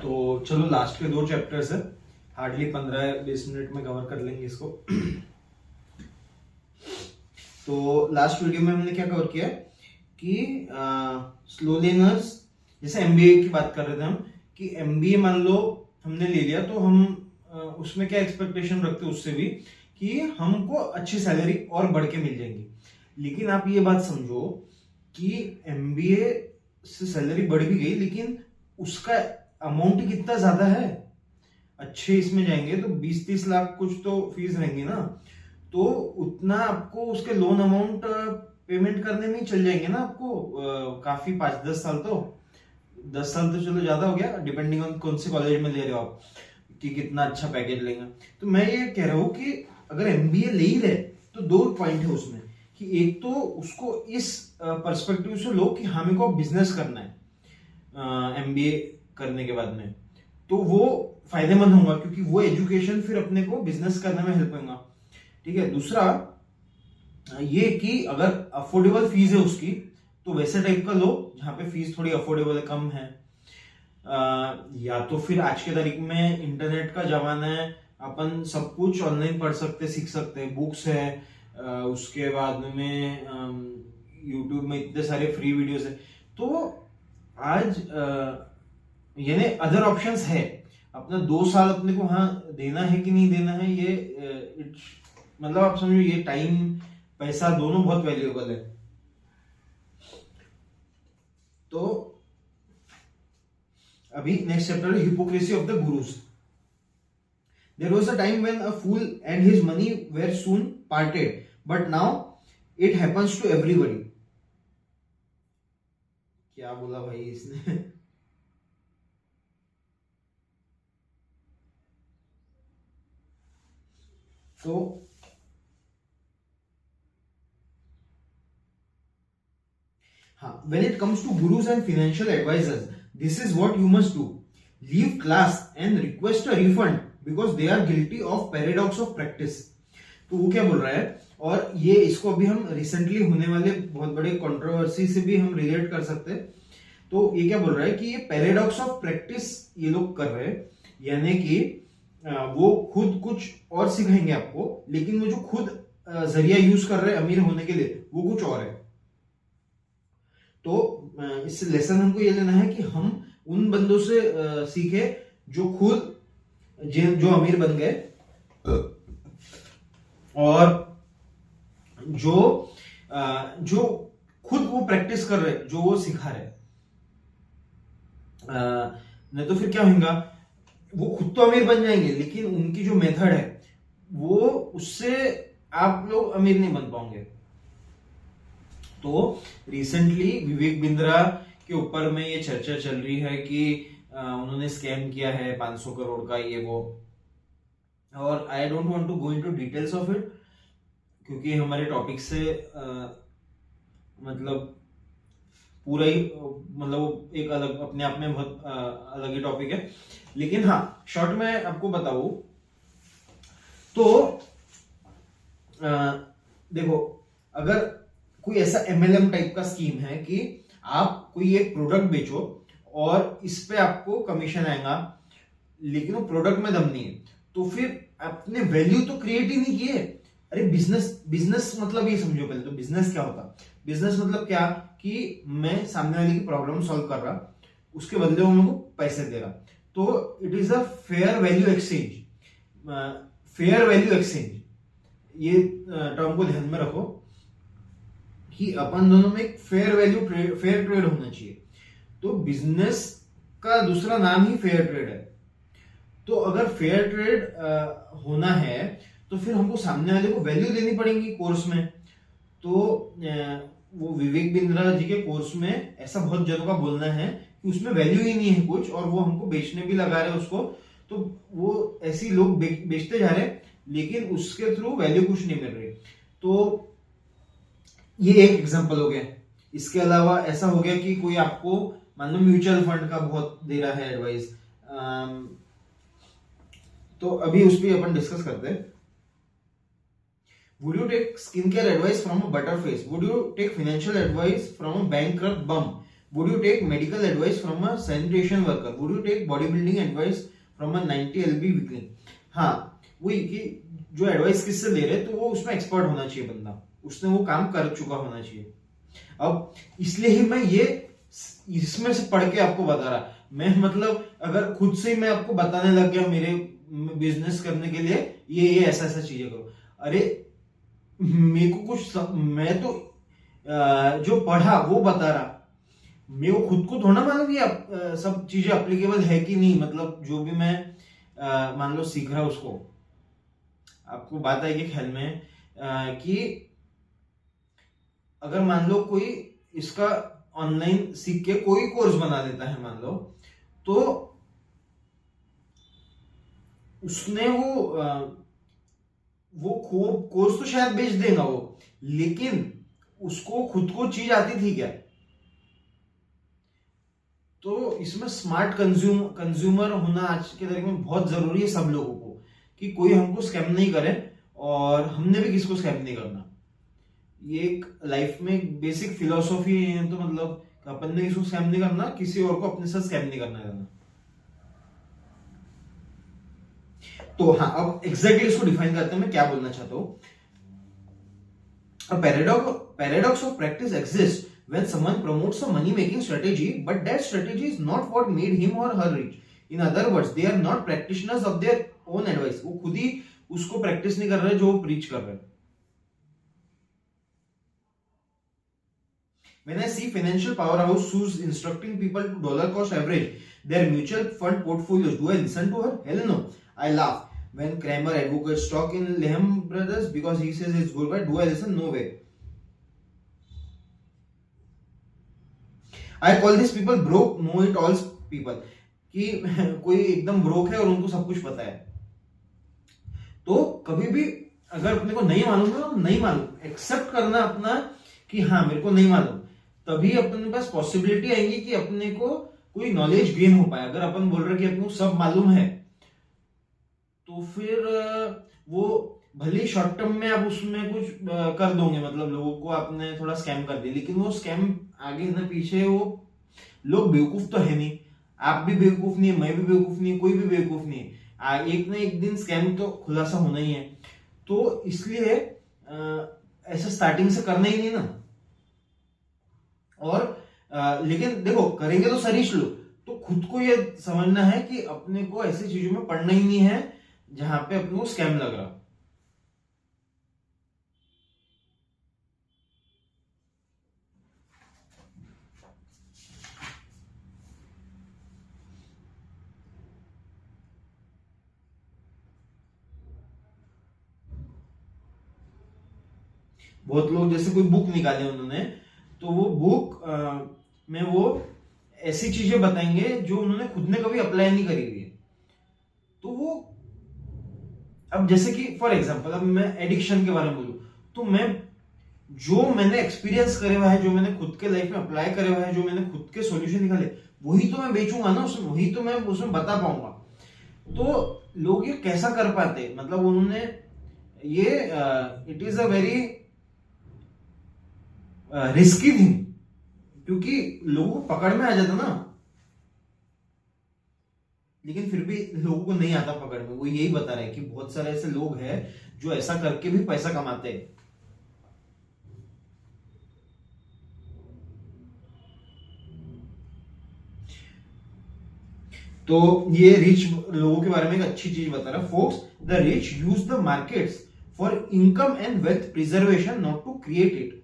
तो चलो लास्ट के 2 चैप्टर्स है, हार्डली 15-20 मिनट में कवर कर लेंगे इसको। तो लास्ट वीडियो में हमने क्या कवर किया कि स्लो लर्नर्स, जैसे एमबीए की बात कर रहे थे हम कि एमबीए मान लो हमने ले लिया तो हम उसमें क्या एक्सपेक्टेशन रखते हैं उससे भी कि हमको अच्छी सैलरी और बढ़ के मिल जाएंगी। लेकिन आप ये बात समझो कि एमबीए से सैलरी बढ़ भी गई लेकिन उसका अमाउंट ही कितना ज्यादा है। अच्छे इसमें जाएंगे तो 20-30 लाख कुछ तो फीस रहेंगी ना, तो उतना आपको उसके लोन अमाउंट पेमेंट करने में ही चल जाएंगे ना आपको काफी 5-10 साल। तो 10 साल तो चलो ज्यादा हो गया, डिपेंडिंग ऑन कौन से कॉलेज में ले रहे हो आप कि कितना अच्छा पैकेज लेंगे। तो मैं ये कह रहा हूँ कि अगर एमबीए ले ही रहे तो 2 पॉइंट है उसमें कि एक तो उसको इस पर्सपेक्टिव से लो कि हमें को बिजनेस करना है एमबीए करने के बाद में, तो वो फायदेमंद होगा क्योंकि वो एजुकेशन फिर अपने को बिजनेस करने में हेल्प होगा। ठीक है। दूसरा ये कि अगर अफोर्डेबल फीस है उसकी तो वैसे टाइप का लो जहां पे फीस थोड़ी अफोर्डेबल है, कम है। या तो फिर आज के तारीख में इंटरनेट का जमाना है, अपन सब कुछ ऑनलाइन पढ़ सकते, सीख सकते हैं, बुक्स है, उसके बाद में यूट्यूब में इतने सारे फ्री वीडियोस है। तो आज यानी अदर ऑप्शंस है। अपना 2 साल अपने को वहां देना है कि नहीं देना है, ये मतलब आप समझो ये टाइम पैसा दोनों बहुत वैल्यूएबल है। तो अभी नेक्स्ट चैप्टर है hypocrisy of the gurus. There was a time when a fool and his money were soon parted but now it happens to everybody. क्या बोला भाई इसने? तो हाँ, when it comes to gurus and financial advisors, this is what you must do. Leave class and request a refund because they are guilty of paradox of practice. तो वो क्या बोल रहा है, और ये इसको अभी हम रिसेंटली होने वाले बहुत बड़े कंट्रोवर्सी से भी हम रिलेट कर सकते हैं। तो ये क्या बोल रहा है कि ये पैराडॉक्स ऑफ प्रैक्टिस ये लोग कर रहे हैं, यानी कि वो खुद कुछ और सिखाएंगे आपको लेकिन वो जो खुद जरिया यूज कर रहे हैं अमीर होने के लिए वो कुछ और है। तो इस लेसन हमको ये लेना है कि हम उन बंदों से सीखे जो खुद जो अमीर बन गए और जो खुद वो प्रैक्टिस कर रहे, जो वो सिखा रहे। नहीं तो फिर क्या होगा, वो खुद तो अमीर बन जाएंगे लेकिन उनकी जो मेथड है वो उससे आप लोग अमीर नहीं बन पाओगे। तो रिसेंटली विवेक बिंद्रा के ऊपर में ये चर्चा चल रही है कि उन्होंने स्कैम किया है 500 करोड़ का ये वो, और I don't want to go into details of it क्योंकि हमारे टॉपिक से मतलब पूरा ही मतलब एक अलग अपने आप में बहुत अलग ही टॉपिक है। लेकिन हाँ, शॉर्ट में आपको बताऊं तो देखो, अगर कोई ऐसा एमएलएम टाइप का स्कीम है कि आप कोई एक प्रोडक्ट बेचो और इस पे आपको कमीशन आएगा लेकिन वो प्रोडक्ट में दम नहीं है, तो फिर आपने वैल्यू तो क्रिएट ही नहीं किए। अरे बिजनेस मतलब ये समझो पहले तो बिजनेस क्या होता। बिजनेस मतलब क्या कि मैं सामने वाले की प्रॉब्लम सॉल्व कर रहा, उसके बदले वो मेरे को पैसे दे रहा। तो it is a fair value exchange. Fair value exchange ये टर्म को ध्यान में रखो कि अपन दोनों में एक फेयर ट्रेड होना चाहिए। तो बिजनेस का दूसरा नाम ही फेयर ट्रेड है। तो अगर फेयर ट्रेड होना है तो फिर हमको सामने वाले को वैल्यू देनी पड़ेगी कोर्स में। तो वो विवेक बिंद्रा जी के कोर्स में ऐसा बहुत जनों का बोलना है कि उसमें वैल्यू ही नहीं है कुछ, और वो हमको बेचने भी लगा रहे हैं उसको। तो वो ऐसे लोग बेचते जा रहे हैं लेकिन उसके थ्रू वैल्यू कुछ नहीं मिल रही। तो ये एक एग्जांपल हो गया। इसके अलावा ऐसा हो गया कि कोई आपको मान लो म्यूचुअल फंड का बहुत दे रहा है एडवाइस, तो अभी उस पर अपन डिस्कस करते हैं। Would you take skincare advice from a butterface? Would you take financial advice from a bankrupt bum? Would you take medical advice from a sanitation worker, would you take body building advice from a 90 LB weakly. हाँ, वही कि जो advice किससे ले रहे तो वो उसमें एक्सपर्ट होना चाहिए बंदा, उसने वो काम कर चुका होना चाहिए। अब इसलिए ही मैं ये इसमें से पढ़ के आपको बता रहा, मैं मतलब अगर खुद से ही मैं आपको बताने लग गया मेरे बिजनेस करने के लिए ये ऐसा ऐसा चीजें करो, अरे मेरे को कुछ मैं तो जो पढ़ा वो बता रहा, मेरे को खुद को थोड़ा मालूम कि सब चीजें अप्लीकेबल है कि नहीं, मतलब जो भी मैं मान लो सीख रहा उसको। आपको बात आएगी ख्याल में कि अगर मान लो कोई इसका ऑनलाइन सीख के कोई कोर्स बना देता है मान लो, तो उसने वो कोर्स तो शायद बेच देगा वो, लेकिन उसको खुद को चीज आती थी क्या? तो इसमें स्मार्ट कंज्यूमर होना आज के तरीके में बहुत जरूरी है सब लोगों को, कि कोई हमको स्कैम नहीं करे और हमने भी किसी को स्कैम नहीं करना। ये एक लाइफ में बेसिक फिलोसॉफी है, तो मतलब अपन ने किसी को स्कैम नहीं करना, किसी और को अपने साथ स्कैम नहीं करना। तो हाँ, अब एग्जैक्टली इसको डिफाइन करते हैं मैं क्या बोलना चाहता हूं। A paradox of practice exists when someone promotes a money-making strategy, but that strategy is not what made him or her rich. In other words, they are not practitioners of their own advice. वो खुद ही उसको practice नहीं कर रहे जो वो preach कर रहे हैं। When I see financial powerhouse who's instructing people to dollar cost average their mutual fund portfolios, do I listen to her? Hell no. I laugh. When Kramer advocates stock in Lehman Brothers because he says it's good, do I listen? No way. I call these people broke, know it all people. कि कोई एकदम broke है और उनको सब कुछ पता है। तो कभी भी अगर अपने को नहीं मालूम है तो नहीं मालूम, एक्सेप्ट करना अपना कि हाँ मेरे को नहीं मालूम, तभी अपने पास पॉसिबिलिटी आएगी कि अपने को कोई नॉलेज गेन हो पाए। अगर अपन बोल रहे कि अपने को सब मालूम है तो फिर वो भले शॉर्ट टर्म में आप उसमें कुछ कर दोगे, मतलब लोगों को आपने थोड़ा स्कैम कर दिया, लेकिन वो स्कैम आगे ना पीछे वो लोग बेवकूफ तो है नहीं, आप भी बेवकूफ नहीं है, मैं भी बेवकूफ नहीं है, कोई भी बेवकूफ नहीं है, एक ना एक दिन स्कैम तो खुलासा होना ही है। तो इसलिए ऐसा स्टार्टिंग से करना ही नहीं ना। और लेकिन देखो करेंगे तो सरीश लो, तो खुद को ये समझना है कि अपने को ऐसी चीजों में पढ़ना ही नहीं है जहां पे अपने को स्कैम लग रहा। बहुत लोग जैसे कोई बुक निकाले उन्होंने, तो वो बुक में वो ऐसी चीजें बताएंगे जो उन्होंने खुद ने कभी अप्लाई नहीं करी हुई है। तो वो अब जैसे कि फॉर एग्जांपल अब मैं एडिक्शन के बारे में बोलूं, तो मैं जो मैंने एक्सपीरियंस करे हुआ है, जो मैंने खुद के लाइफ में अप्लाई करे हुआ है, जो मैंने खुद के सॉल्यूशन निकाले, वही तो मैं बेचूंगा ना उसमें, वही तो मैं उसमें बता पाऊंगा। तो लोग ये कैसा कर पाते, मतलब उन्होंने ये it is a very risky thing, क्योंकि लोगों को पकड़ में आ जाता ना, लेकिन फिर भी लोगों को नहीं आता पकड़ में। वो यही बता रहे हैं कि बहुत सारे ऐसे लोग हैं जो ऐसा करके भी पैसा कमाते हैं। तो ये रिच लोगों के बारे में एक अच्छी चीज बता रहा है। Folks, the rich use the markets for income and wealth preservation, not to create it.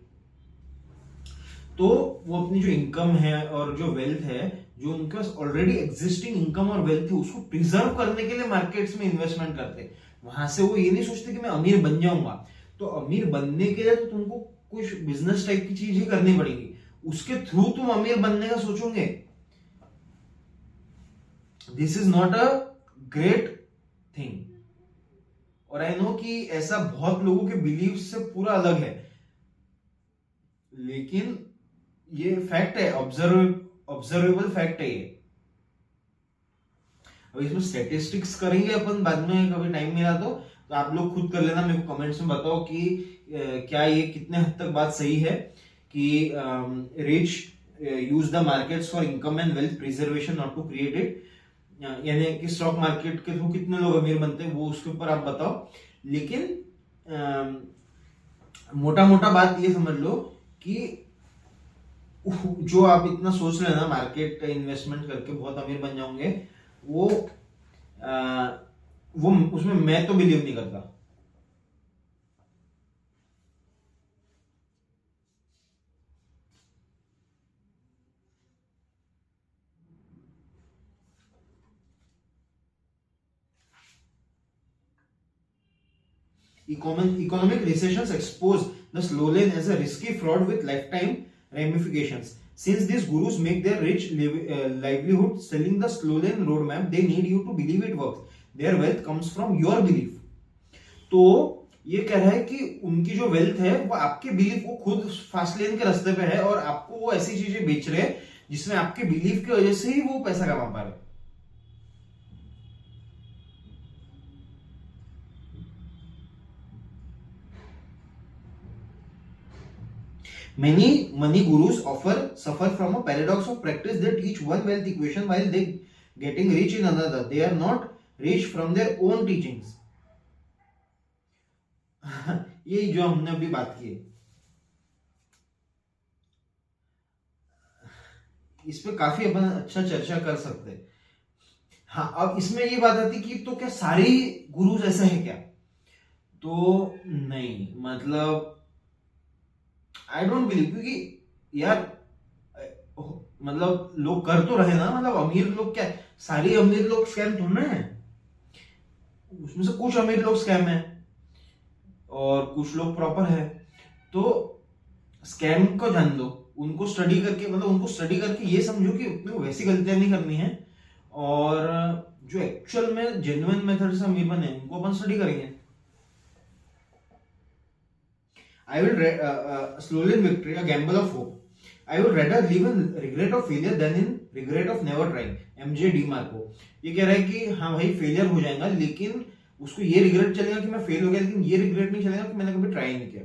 तो वो अपनी जो इनकम है और जो वेल्थ है, जो उनके पास ऑलरेडी एग्जिस्टिंग इनकम और वेल्थ है, उसको प्रिजर्व करने के लिए मार्केट्स में इन्वेस्टमेंट करते हैं। वहां से वो ये नहीं सोचते कि मैं अमीर बन जाऊंगा। तो अमीर बनने के लिए तो तुमको कुछ बिजनेस टाइप की चीज ही करनी पड़ेगी, उसके थ्रू तुम अमीर बनने का सोचोगे। This is not a great thing. और आई नो कि ऐसा बहुत लोगों के बिलीव से पूरा अलग है, लेकिन ये फैक्ट है, ऑब्जर्वेबल फैक्ट है ये। अब इसमें स्टैटिस्टिक्स करेंगे अपन बाद में, कभी टाइम मिला तो आप लोग खुद कर लेना, मेरे को कमेंट्स में बताओ कि क्या ये कितने हद तक बात सही है कि rich use the markets for income and wealth preservation, not to create it. यानी कि स्टॉक मार्केट के थ्रू कितने लोग अमीर बनते हैं वो उसके ऊपर आप बताओ। लेकिन मोटा मोटा बात ये समझ लो कि जो आप इतना सोच रहे हैं ना मार्केट इन्वेस्टमेंट करके बहुत अमीर बन जाओगे, वो उसमें मैं तो बिलीव नहीं करता। Economic recessions expose the slow lane as a risky fraud with lifetime ramifications. Since these gurus make their rich livelihood selling the slow lane roadmap, they need you to believe it works. Their wealth comes from your belief. तो ये कह रहा है कि उनकी जो wealth है वो आपके बिलीफ, वो खुद फास्ट लेन के रास्ते पे है और आपको वो ऐसी चीजें बेच रहे हैं जिसमें आपके बिलीफ की वजह से ही वो पैसा कमा पा रहे। Many money gurus suffer from a paradox of practice. They teach one wealth equation while they getting rich in another. They are not rich from their own teachings. ये जो हमने अभी बात की है, इस पे काफी अपन अच्छा चर्चा कर सकते हैं। हाँ, अब इसमें ये बात आती कि तो क्या सारे गुरुज ऐसा है क्या? तो नहीं, मतलब आई डोंट बिलीव, क्योंकि यार मतलब लोग कर तो रहे ना, मतलब अमीर लोग क्या, सारे अमीर लोग स्कैम थोड़े हैं, उसमें से कुछ अमीर लोग स्कैम है और कुछ लोग प्रॉपर है। तो स्कैम को जान दो, उनको स्टडी करके, मतलब उनको स्टडी करके ये समझो कि अपने को वैसी गलतियां नहीं करनी है, और जो एक्चुअल में जेन्युइन मेथड से अमीर बने उनको अपन स्टडी करेंगे। I will slowly in victory, a gamble of hope. I would rather live in regret of failure than in regret of never trying. MJ DiMarco ये कह रहा है कि हाँ भाई फेलियर हो जाएगा, लेकिन उसको ये रिग्रेट चलेगा कि मैं फेल हो गया, लेकिन ये रिग्रेट नहीं चलेगा कि मैंने कभी ट्राई नहीं किया।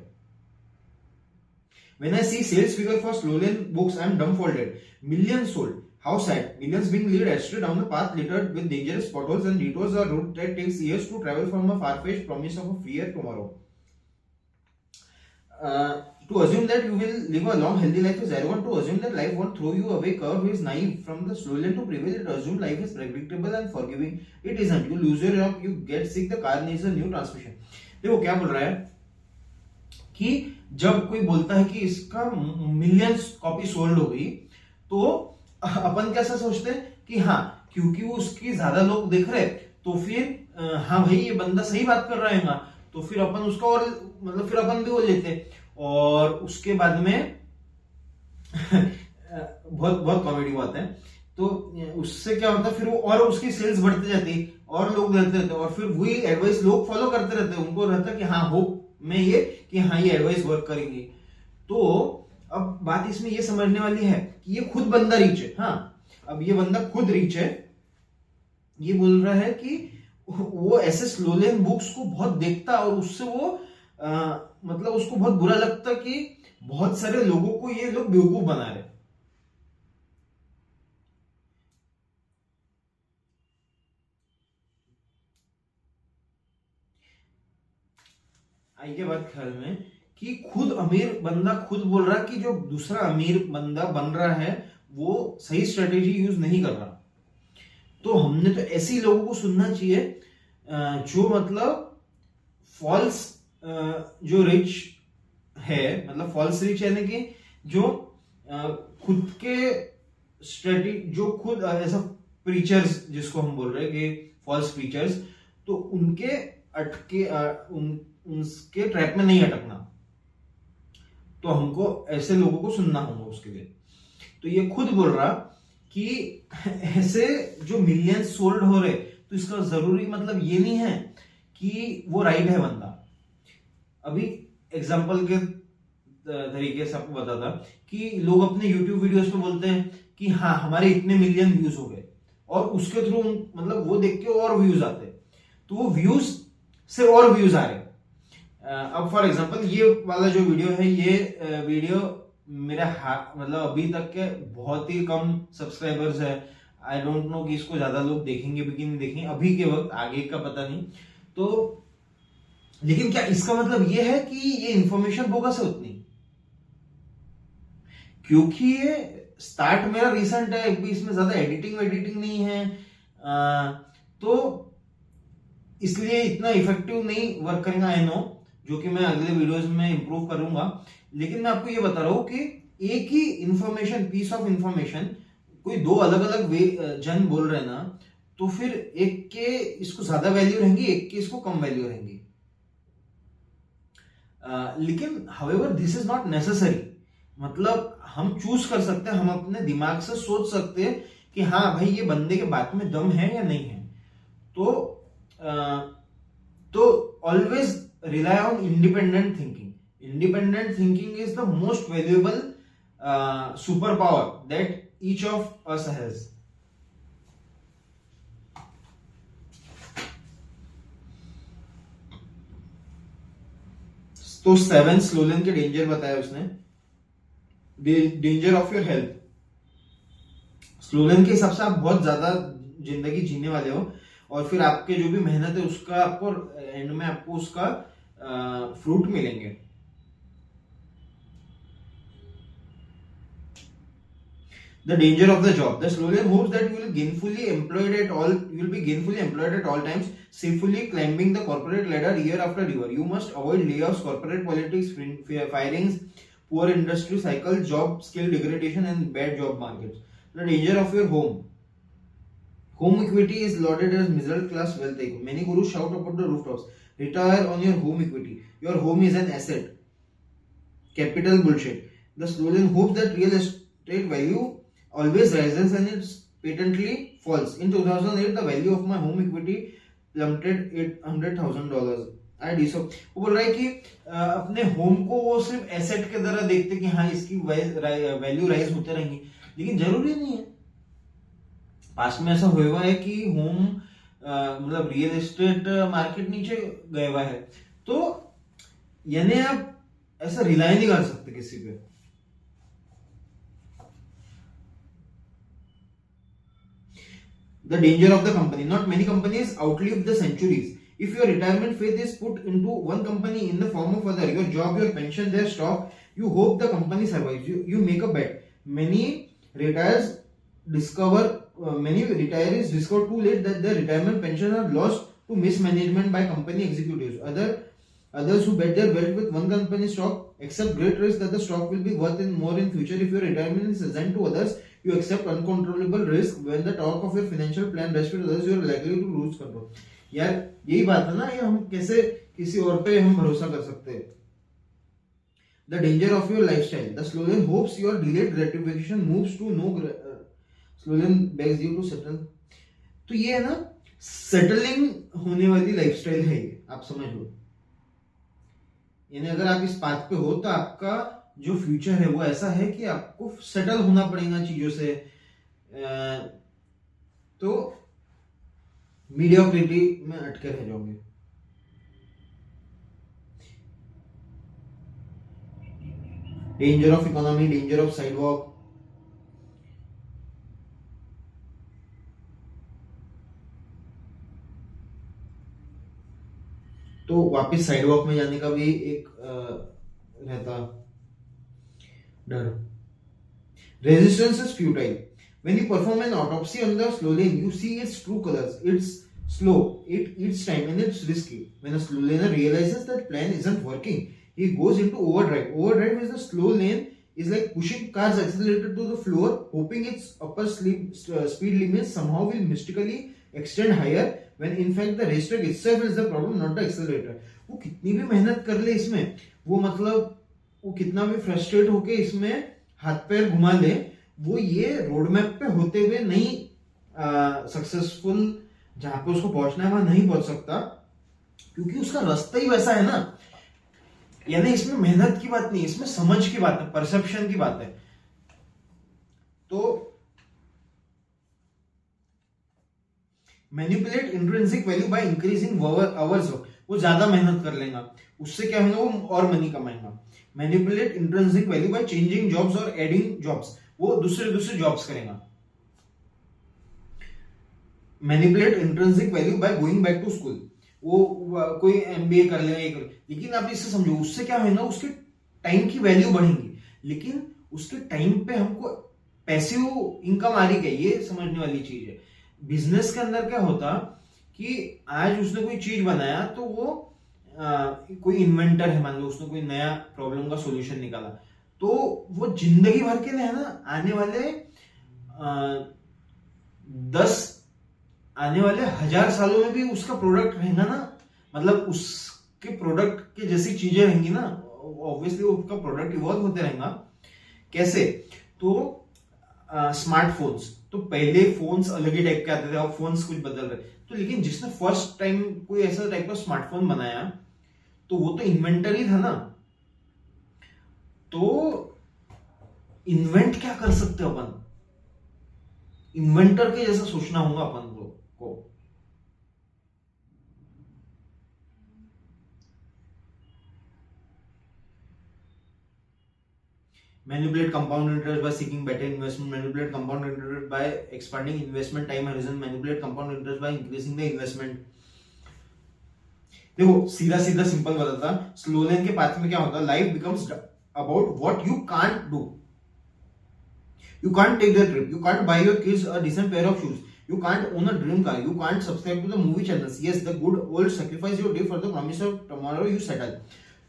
When I see sales figure for Slow-lane books, I am dumbfounded. Millions sold. How sad. Millions being led astray down a path littered with dangerous potholes and detours, a route that takes years to travel from a far-fetched promise of a freer tomorrow. To assume that you will live a long healthy life is arrogant. To assume that life won't throw you away curve is naive. From the slow lane to prevail, it assume life is predictable and forgiving. It isn't. You lose your job, you get sick, the car needs a new transmission. देखो क्या बोल रहा है कि जब कोई बोलता है कि इसका मिलियंस कॉपी सोल्ड हो गई, तो अपन कैसा सोचते हैं कि हाँ, क्योंकि वो उसकी ज्यादा लोग देख रहे, तो फिर हाँ भाई ये बंदा सही बात कर रहा है ना, तो फिर अपन उसका और मतलब फिर अपन भी बोल लेते, और उसके बाद में बहुत बहुत कॉमेडी बात है। तो उससे क्या होता है, फिर वो और उसकी सेल्स बढ़ती जाती और लोग रहते रहते, और फिर वही एडवाइस लोग फॉलो करते रहते, उनको रहता कि हाँ होप में ये कि हाँ ये एडवाइस वर्क करेंगे। तो अब बात इसमें ये समझने वाली है कि ये खुद बंदा रीच है। हाँ, अब ये बंदा खुद रीच है, ये बोल रहा है कि वो ऐसे स्लो लेन बुक्स को बहुत देखता और उससे वो मतलब उसको बहुत बुरा लगता कि बहुत सारे लोगों को ये लोग बेवकूफ बना रहे। आई के बाद ख्याल में कि खुद अमीर बंदा खुद बोल रहा कि जो दूसरा अमीर बंदा बन रहा है वो सही स्ट्रेटेजी यूज नहीं कर रहा। तो हमने तो ऐसे लोगों को सुनना चाहिए जो मतलब फॉल्स जो रिच है, मतलब फॉल्स रिच यानी कि जो खुद के स्ट्रेटेजी, जो खुद ऐसा प्रीचर्स जिसको हम बोल रहे हैं कि फॉल्स प्रीचर्स, तो उनके अटके उनके ट्रैक में नहीं अटकना। तो हमको ऐसे लोगों को सुनना होगा उसके लिए। तो ये खुद बोल रहा कि ऐसे जो मिलियंस सोल्ड हो रहे, तो इसका जरूरी मतलब ये नहीं है कि वो राइट है बंदा। अभी एग्जांपल के तरीके से आपको बताता कि लोग अपने YouTube वीडियोस पे बोलते हैं कि हाँ हमारे इतने मिलियन व्यूज हो गए, और उसके थ्रू मतलब वो देख के और व्यूज आते, तो वो व्यूज से और व्यूज आ रहे। अब फॉर एग्जांपल ये वाला जो वीडियो है, ये वीडियो मेरा मतलब अभी तक के बहुत ही कम सब्सक्राइबर्स है। आई डोंट नो कि इसको ज्यादा लोग देखेंगे भी कि नहीं देखेंगे अभी के वक्त, आगे का पता नहीं। तो लेकिन क्या इसका मतलब ये है कि ये इंफॉर्मेशन बोगस है? उतनी, क्योंकि ये स्टार्ट मेरा रिसेंट है, इसमें ज्यादा एडिटिंग वेडिटिंग नहीं है, तो इसलिए इतना इफेक्टिव नहीं वर्क करेगा, आई नो, जो कि मैं अगले वीडियोस में इंप्रूव करूंगा। लेकिन मैं आपको ये बता रहा हूं कि एक ही इंफॉर्मेशन, पीस ऑफ इंफॉर्मेशन, कोई दो अलग अलग वे जन बोल रहे ना, तो फिर एक के इसको ज्यादा वैल्यू रहेंगी, एक के इसको कम वैल्यू रहेंगी। लेकिन however this is not necessary. मतलब हम चूज कर सकते हैं, हम अपने दिमाग से सोच सकते हैं कि हाँ भाई ये बंदे के बात में दम है या नहीं है। तो तो always rely on independent thinking. Independent thinking is the most valuable super power that each of us has. तो 7 स्लोलन के डेंजर बताया उसने। Danger of your health. स्लोलन के हिसाब से आप बहुत ज्यादा जिंदगी जीने वाले हो, और फिर आपके जो भी मेहनत है उसका आपको एंड में आपको उसका फ्रूट मिलेंगे। The danger of the job. The Slovenian hopes that you will be gainfully employed at all times, safely climbing the corporate ladder year after year. You must avoid layoffs, corporate politics, firings, poor industry cycle, job skill degradation, and bad job markets. The danger of your home. Home equity is lauded as middle class wealth. Many gurus shout about the rooftops. Retire on your home equity. Your home is an asset. Capital bullshit. The Slovenian hopes that real estate value always rises and it's patently false. In 2008, the value of my home equity plummeted $800,000. वो बोल रहा है कि अपने home को वो सिर्फ asset के तरह देखते कि हाँ इसकी वैल्यू राइज होते रहेंगी, लेकिन जरूरी नहीं है। पास्ट में ऐसा हुआ है कि होम मतलब रियल एस्टेट मार्केट नीचे गया हुआ है, तो यानी आप ऐसा रिलाई नहीं कर सकते किसी पे। The danger of the company. Not many companies outlive the centuries. If your retirement faith is put into one company in the form of other, your job, your pension, their stock, you hope the company survives. You make a bet. Many retirees discover too late that their retirement pensions are lost to mismanagement by company executives. Others who bet their wealth with one company stock accept great risk that the stock will be worth more in future. If your retirement is assigned to others, you accept uncontrollable risk. When the talk of your financial plan rests with others, you are likely to lose control. यार यही बात है ना, ये हम कैसे किसी और पे हम भरोसा कर सकते हैं। The danger of your lifestyle. The Slovenian hopes your delayed gratification moves to no. Slovenian begs you to settle. तो ये है ना, सेटलिंग होने वाली लाइफस्टाइल है ये, आप समझ लो। यानी अगर आप इस पाथ पे हो तो आपका जो फ्यूचर है वो ऐसा है कि आपको सेटल होना पड़ेगा चीजों से, तो मीडियोक्रिटी में अटके रह जाओगे। Danger of economy, danger of sidewalk. तो वापस साइडवॉक में जाने का भी एक रहता डर। Resistance is futile. When you perform an autopsy on the Slolan, you see its true colors. It's slow, it eats time, and it's risky. When a slow laner realizes that plan isn't working, he goes into overdrive. Overdrive is the slow lane is like pushing car's accelerator to the floor, hoping its upper speed limits somehow will mystically extend higher, when in fact the racetrack itself is the problem, not the accelerator. वो कितनी भी मेहनत कर ले इसमें, वो मतलब वो कितना भी फ्रस्ट्रेट होके इसमें हाथ पैर घुमा ले, वो ये रोड मैप पे होते हुए नहीं सक्सेसफुल जहां पे उसको पहुंचना है वहां नहीं पहुंच सकता, क्योंकि उसका रास्ता ही वैसा है ना। यानी इसमें मेहनत की बात नहीं, इसमें समझ की बात है, परसेप्शन की बात है। तो manipulate intrinsic value by increasing hours work, वो ज्यादा मेहनत कर लेगा, उससे क्या होगा, वो और मनी कमाएगा। Manipulate intrinsic value by changing jobs और एडिंग जॉब्स, वो दूसरे जॉब्स करेगा। Manipulate intrinsic value by going back to school, वो कोई एमबीए कर लेगा, ये कर, लेकिन आप इससे समझो उससे क्या होगा, उसके टाइम की वैल्यू बढ़ेगी, लेकिन उसके टाइम पे हमको पैसिव इनकम आ रही है, ये समझने वाली चीज है। बिजनेस के अंदर क्या होता कि आज उसने कोई चीज बनाया तो वो कोई इन्वेंटर है, मान लो उसने कोई नया प्रॉब्लम का सॉल्यूशन निकाला, तो वो जिंदगी भर के लिए है ना, आने वाले 1000 सालों में भी उसका प्रोडक्ट रहेगा ना, मतलब उसके प्रोडक्ट के जैसी चीजें रहेंगी ना, ऑब्वियसली उसका प्रोडक्ट इवॉल्व होते रहेगा। कैसे? तो स्मार्टफोन्स, तो पहले फोन्स अलग ही टाइप के आते थे, अब फोन्स कुछ बदल रहे, तो लेकिन जिसने फर्स्ट टाइम कोई ऐसा टाइप का स्मार्टफोन बनाया तो वो तो इन्वेंटर ही था ना। तो इन्वेंट क्या कर सकते हो अपन, इन्वेंटर के जैसा सोचना होगा अपन को। Manipulate compound interest by seeking better investment, manipulate compound interest by expanding investment time horizon, manipulate compound interest by increasing the investment। देखो सीधा सीधा सिंपल बताता, स्लो लेन के पाथ में क्या होता, life becomes about what you can't do. You can't take the trip, you can't buy your kids a decent pair of shoes, you can't own a dream car, you can't subscribe to the movie channels, yes the good old sacrifice you did for the promise of tomorrow you settle।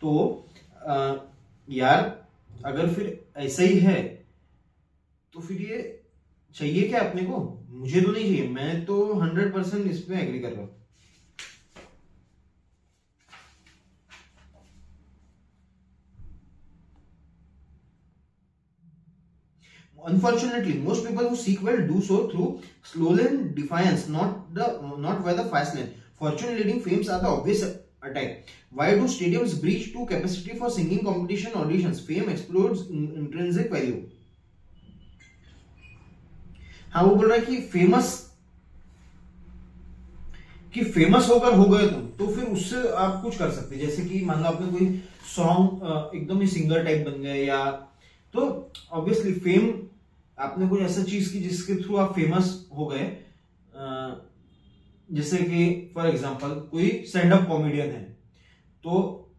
तो यार अगर फिर ऐसा ही है तो फिर ये चाहिए क्या अपने को, मुझे तो नहीं चाहिए, मैं तो 100% इस पे एग्री कर रहा हूं। Unfortunately, most people who seek well do so through slow lane defiance, not by the fast lane. Fortune leading fames are the obvious attack. Why do stadiums breach to capacity for singing competition auditions? Fame explodes intrinsic value. हाँ वो बोल रहा है कि famous होकर हो गए तुम, तो फिर उससे आप कुछ कर सकते, जैसे कि मान लो आपने कोई सॉन्ग एकदम ही सिंगर टाइप बन गए, या तो ऑब्वियसली फेम आपने कोई ऐसा चीज की जिसके थ्रू आप फेमस हो गए, जैसे कि फॉर एग्जांपल कोई स्टैंड अप कॉमेडियन है, तो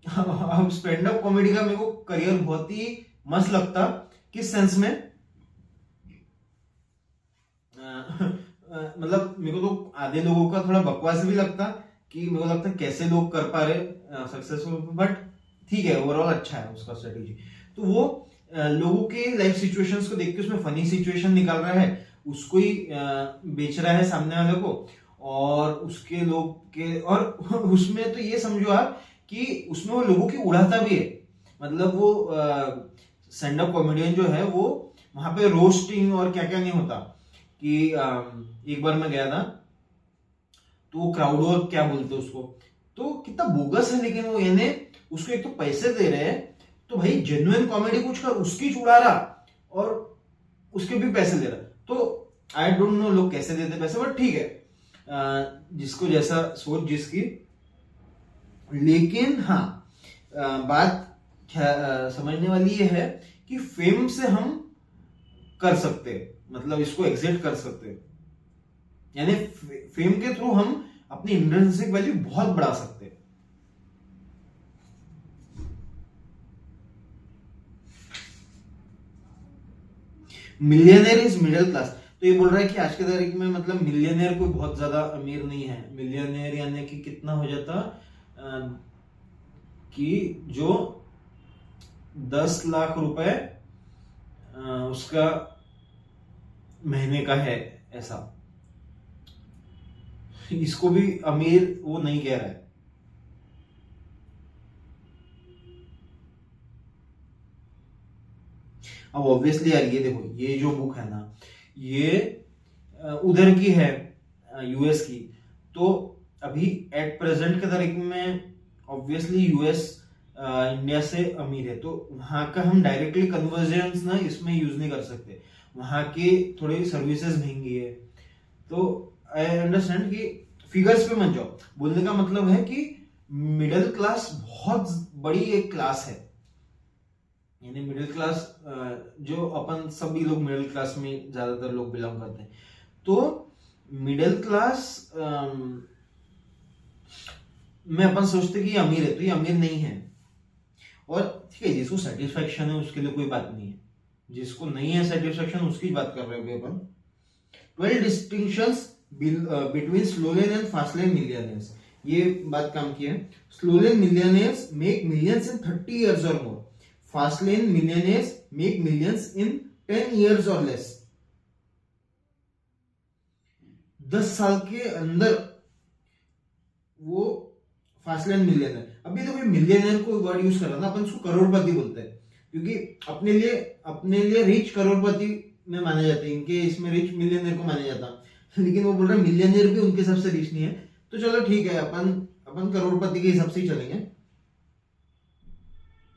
अब स्टैंड अप कॉमेडी का मेरे को करियर बहुत ही मस्त लगता, किस सेंस में, मतलब मेरे को तो आधे लोगों का थोड़ा बकवास भी लगता, कि मेरे को लगता कैसे लोग कर पा रहे सक्सेसफुल, बट ठीक है ओवरऑल अच्छा है उसका स्ट्रेटेजी। तो वो लोगों के लाइफ सिचुएशंस को देख के उसमें फनी सिचुएशन निकाल रहा है, उसको ही बेच रहा है सामने वाले को, और उसके लोग के, और उसमें तो ये समझो आप कि उसमें वो लोगों की उड़ाता भी है, मतलब वो स्टैंड अप कॉमेडियन जो है वो वहां पे रोस्टिंग और क्या क्या नहीं होता, कि एक बार मैं गया था तो क्राउड वर्क क्या बोलते उसको, तो कितना बोगस है, लेकिन वो यानी उसको एक तो पैसे दे रहे हैं, तो भाई जेन्युइन कॉमेडी कुछ कर, उसकी उड़ा रहा और उसके भी पैसे दे रहा, तो आई डोंट नो लोग कैसे देते पैसे, बट ठीक है जिसको जैसा सोच जिसकी। लेकिन हाँ बात समझने वाली ये है कि फेम से हम कर सकते, मतलब इसको एग्जिट कर सकते, यानी फेम के थ्रू हम अपनी इंट्रिंसिक वैल्यू बहुत बढ़ा सकते हैं। मिलियनेयर इज मिडिल क्लास, तो ये बोल रहा है कि आज के तारीख में मतलब मिलियनेयर कोई बहुत ज्यादा अमीर नहीं है। मिलियनेयर यानी कि कितना हो जाता कि जो 10 लाख रुपए उसका महीने का है, ऐसा, इसको भी अमीर वो नहीं कह रहा है। अब ऑब्वियसली यार ये देखो, ये जो बुक है ना, ये उधर की है यूएस की, तो अभी एट प्रेजेंट के तारीख में ऑब्वियसली यूएस इंडिया से अमीर है, तो वहां का हम डायरेक्टली कन्वर्जेंस ना इसमें यूज नहीं कर सकते, वहां की थोड़ी सर्विसेज महंगी है। तो आई अंडरस्टैंड कि फिगर्स पे मत जाओ, बोलने का मतलब है कि मिडिल क्लास बहुत बड़ी एक क्लास है, यानी मिडिल क्लास, जो अपन सभी लोग मिडिल क्लास में ज्यादातर लोग बिलोंग करते हैं, तो मिडिल क्लास में अपन सोचते कि ये अमीर है, तो ये अमीर नहीं है। और ठीक है, जिसको सेटिस्फेक्शन है उसके लिए कोई बात नहीं है, जिसको नहीं है सेटिस्फेक्शन उसकी बात कर रहे हो अपन। 12 distinctions between slow lane and fast lane millionaires, ये बात काम की है। Slow lane millionaires make millions in 30 years or more, fast lane millionaires make millions in 10 years or less। 10 साल के अंदर वो फास्ट लैंड मिलियनर। अभी देखो मिलियनर को वर्ड यूज कर रहा था, अपन उसको करोड़पति बोलते हैं, क्योंकि अपने लिए रिच करोड़पति में माने जाते हैं, इनके इसमें रिच मिलियनर को माना जाता, लेकिन वो बोल रहा है मिलियनर भी उनके सबसे रिच नहीं है। तो चलो ठीक है, अपन करोड़पति के हिसाब से ही चलेंगे।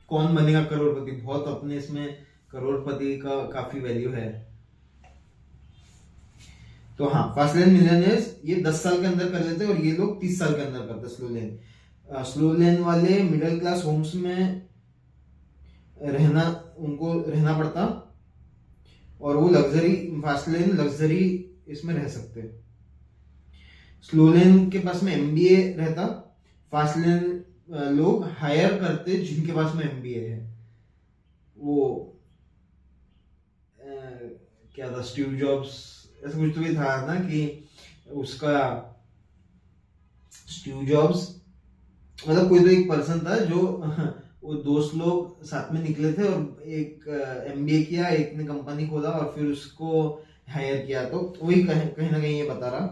कौन बनेगा करोड़पति, बहुत अपने इसमें करोड़पति का काफी वैल्यू है। तो हाँ, फास्ट लेन मिलियनर्स ये 10 साल के अंदर कर लेते हैं और ये लोग 30 साल के अंदर करते हैं स्लो लेन। स्लो लेन वाले मिडिल क्लास होम्स में उनको रहना पड़ता, और वो लग्जरी, फास्ट लेन लग्जरी इसमें रह सकते। स्लो लेन के पास में एमबीए रहता, फास्ट लेन लोग हायर करते जिनके पास में एमबीए है। वो क्या था, स्टीव जॉब्स ऐसा कुछ तो भी था ना, कि उसका स्टीव जॉब्स मतलब कोई तो एक पर्सन था जो वो दोस्त लोग साथ में निकले थे और एक एमबीए किया, एक ने कंपनी खोला और फिर उसको हायर किया। तो वही कहीं ना कहीं ये बता रहा।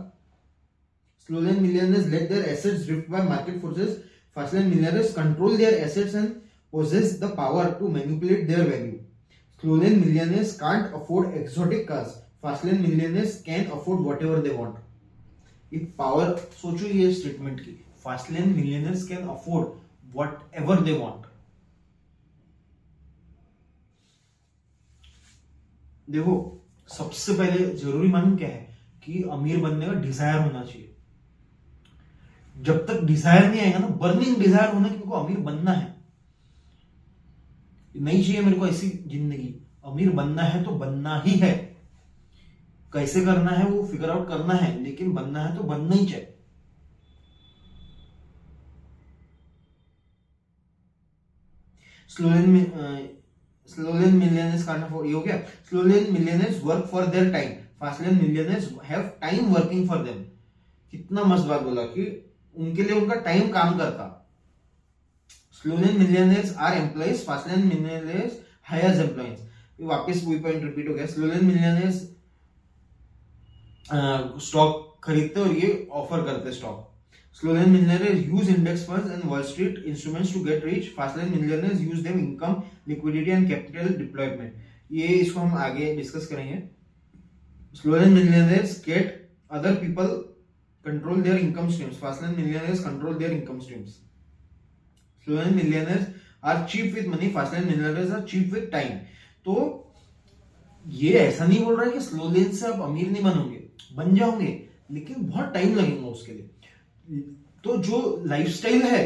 Slow lane millionaires let their assets drift by market forces, fast lane millionaires control their assets and possess the power to manipulate their value. Slow lane millionaires can't afford exotic cars, fast lane millionaires can afford whatever they want. ये power सोचो ये statement की, fast lane millionaires can afford what ever they want. देखो सबसे पहले जरूरी मालूम क्या है, कि अमीर बनने का डिजायर होना चाहिए। जब तक डिजायर नहीं आएगा ना, बर्निंग डिजायर होना कि मेरे को अमीर बनना है, नहीं चाहिए मेरे को ऐसी जिंदगी, अमीर बनना है तो बनना ही है। कैसे करना है वो फिगर आउट करना है, लेकिन बनना है तो बनना ही चाहिए। Slow lane millionaires can't afford, ये हो गया। Slow lane millionaires work for their time, fast lane millionaires have time working for them. कितना मस्त बात बोला कि उनके लिए उनका टाइम काम करता। Slow lane millionaires are employees, fast lane millionaires hires employees. वापस वही पॉइंट रिपीट हो गया। स्लो लेन मिलियनर्स स्टॉक खरीदते और ये ऑफर करते stock. Slow lane millionaires use index funds and Wall Street instruments to get rich. Fast lane millionaires use them income, liquidity and capital deployment. ये इसको हम आगे डिस्कस करेंगे। Slow lane millionaires get other people control their income streams. Fast lane millionaires control their income streams. Slow lane millionaires are cheap with money. Fast lane millionaires are cheap with time. तो ये ऐसा नहीं बोल रहा है कि slow लेन से आप अमीर नहीं बनोगे, बन जाओगे, लेकिन बहुत टाइम लगेगा उसके लिए। तो जो लाइफस्टाइल है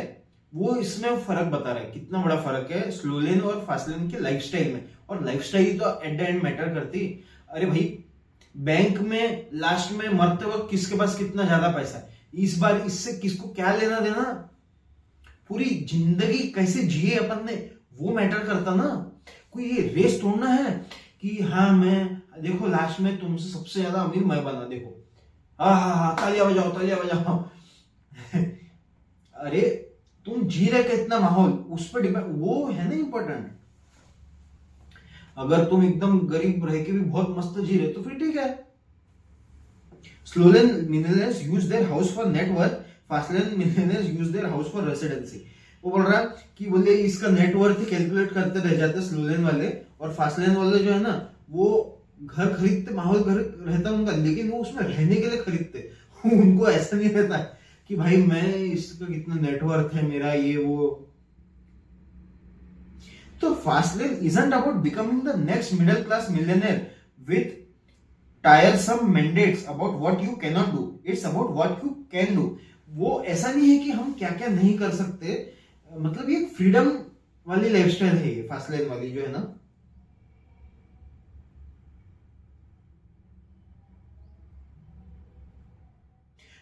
वो इसमें फर्क बता रहा है, कितना बड़ा फर्क है स्लो लेन और फास्ट लेन के लाइफस्टाइल में। और लाइफस्टाइल तो एट द एंड मैटर करती। अरे भाई, बैंक में लास्ट में मरते वक्त किसके पास कितना ज्यादा पैसा है, इस बार इससे किसको क्या लेना देना, पूरी जिंदगी कैसे जिए अपन ने, वो मैटर करता ना। कोई ये रेस तोड़ना है कि हाँ मैं देखो लास्ट में तुमसे सबसे ज्यादा अमीर मैं बना, देखो हाँ तालियां बजाओ तालियां बजाओ। अरे तुम जी रहे कितना माहौल, उस पर डिपेंड, वो है ना इंपॉर्टेंट। अगर तुम एकदम गरीब रह के भी बहुत मस्त जी रहे तो फिर ठीक है। Slow lane millionaires use their house for net worth, fast lane millionaires use their house for residency. वो बोल रहा है कि बोले इसका नेटवर्थ ही कैलकुलेट करते रह जाते स्लो लेन वाले, और फास्ट लेन वाले जो है ना वो घर खरीदते, माहौल घर रहता उनका, लेकिन वो उसमें रहने के लिए खरीदते। उनको ऐसा नहीं रहता है कि भाई मैं इसका कितना नेटवर्थ है मेरा, ये वो। तो fast lane isn't about becoming the next middle class millionaire with tiresome mandates about what you cannot do. It's about what you can do. वो ऐसा नहीं है कि हम क्या क्या नहीं कर सकते, मतलब ये फ्रीडम वाली लाइफस्टाइल है ये फास्टलेन वाली जो है ना।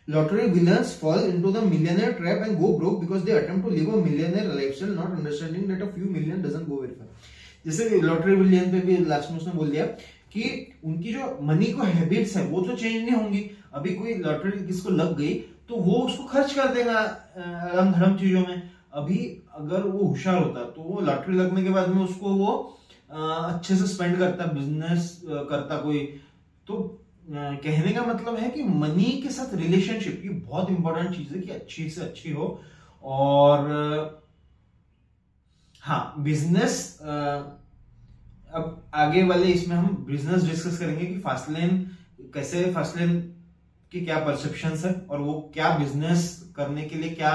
Lottery winners fall into the millionaire trap and go broke because they attempt to live a millionaire lifestyle, not understanding that a few million doesn't go very far. जैसे लॉटरी विलियन पे भी लास्ट में उसने बोल दिया कि उनकी जो मनी को हैबिट्स है वो तो चेंज नहीं होंगी। अभी कोई लॉटरी किसको लग गई तो वो उसको खर्च कर देगा अड़म धड़म चीजों में। अभी अगर वो होशियार होता तो वो लॉटरी लगने के बाद में उसको वो अच्छे से स्पेंड करता, बिजनेस करता कोई। तो कहने का मतलब है कि मनी के साथ रिलेशनशिप ये बहुत इंपॉर्टेंट चीज है कि अच्छी से अच्छी हो। और हाँ, बिजनेस अब आगे वाले इसमें हम बिजनेस डिस्कस करेंगे कि फास्टलेन कैसे, फास्टलेन की क्या परसेप्शंस है और वो क्या बिजनेस करने के लिए क्या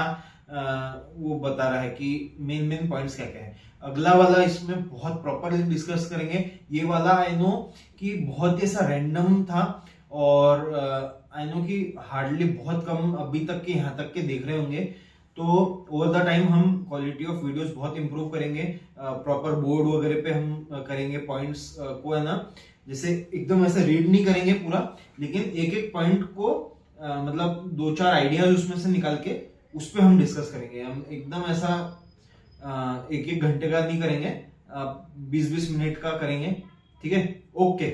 वो बता रहा है कि मेन मेन पॉइंट्स क्या क्या है। अगला वाला इसमें बहुत प्रॉपरली डिस्कस करेंगे। ये वाला आई नो कि बहुत ही ऐसा रैंडम था और आई नो कि हार्डली बहुत कम अभी तक के यहाँ तक के देख रहे होंगे। तो ओवर द टाइम हम क्वालिटी ऑफ वीडियोस बहुत इंप्रूव करेंगे। प्रॉपर बोर्ड वगैरह पे हम करेंगे पॉइंट्स को है ना, जैसे एकदम ऐसे रीड नहीं करेंगे पूरा, लेकिन एक एक पॉइंट को मतलब 2-4 आइडियाज उसमें से निकाल के उस पर हम डिस्कस करेंगे। हम एकदम ऐसा 1-1 घंटे का नहीं करेंगे, 20-20 मिनट का करेंगे। ठीक है, ओके।